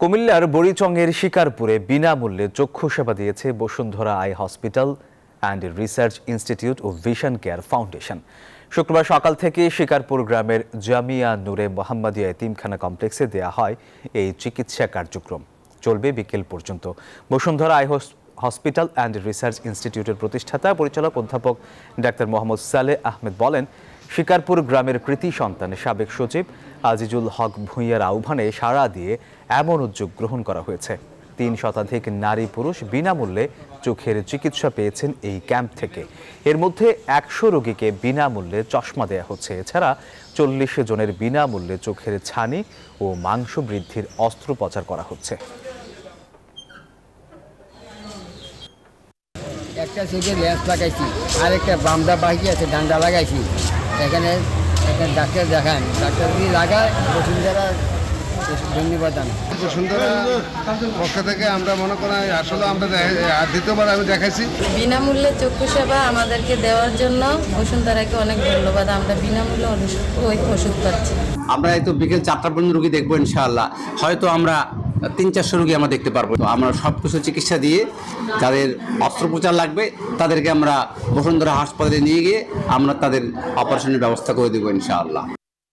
কুমিল্লার বড়িচংয়ের শিকারপুরে বিনামূল্যে চক্ষু সেবা দিয়েছে Bashundhara Eye Hospital and Research Institute ও ভিশন কেয়ার ফাউন্ডেশন। শুক্রবার সকাল থেকে শিকারপুর গ্রামের জামিয়া নূরে মোহাম্মদিয়া এতিমখানা কমপ্লেক্সে দেয়া হয় এই চিকিৎসা কার্যক্রম। চলবে বিকেল পর্যন্ত। Bashundhara Eye Hospital and research ইনস্টিটিউটের প্রতিষ্ঠাতা পরিচালক অধ্যাপক ডাক্তার মোহাম্মদ সালেহ আহমেদ বলেন, শিকারপুর গ্রামের কৃতি সন্তান সাবেক সচিব আজিজুল হক ভূঁইয়ার আহ্বানে সাড়া দিয়ে এমন উদ্যোগ গ্রহণ করা হয়েছে। ৩ শতাধিক নারী পুরুষ বিনামূল্যে চোখের চিকিৎসা পেয়েছেন এই ক্যাম্প থেকে। এর মধ্যে ১০০ রোগীকে বিনামূল্যে চশমা দেওয়া হচ্ছে। এছাড়া ৪০ জনের বিনামূল্যে চোখের ছানি ও মাংস বৃদ্ধির অস্ত্রোপচার করা হচ্ছে। একটা চোখে লেন্স লাগাইছি, আরেকটা বামদা বাকি আছে, ডান্ডা লাগাইছি। এখানে একটা ডাক্তার দেখান, ডাক্তার যদি লাগায় বসুন্ধরা ধন্যবাদ। বসুন্ধরা পক্ষ থেকে আমরা মনে করি আসলে আমরা দ্বিতীয়বার আমি দেখাইছি। বিনামূল্যে চক্ষু সেবা আমাদেরকে দেওয়ার জন্য বসুন্ধরাকে অনেক ধন্যবাদ। আমরা বিনামূল্যে ওষুধ পাচ্ছি। আমরা এই তো বিকেল 4টা পর্যন্ত রোগী দেখবো ইনশাআল্লাহ। হয়তো আমরা 300-400 রোগী আমরা দেখতে পারবো। তো আমরা সব কিছু চিকিৎসা দিয়ে যাদের অস্ত্রোপচার লাগবে তাদেরকে আমরা বসুন্ধরা হাসপাতালে নিয়ে গিয়ে আমরা তাদের অপারেশনের ব্যবস্থা করে দেবো ইনশাআল্লাহ।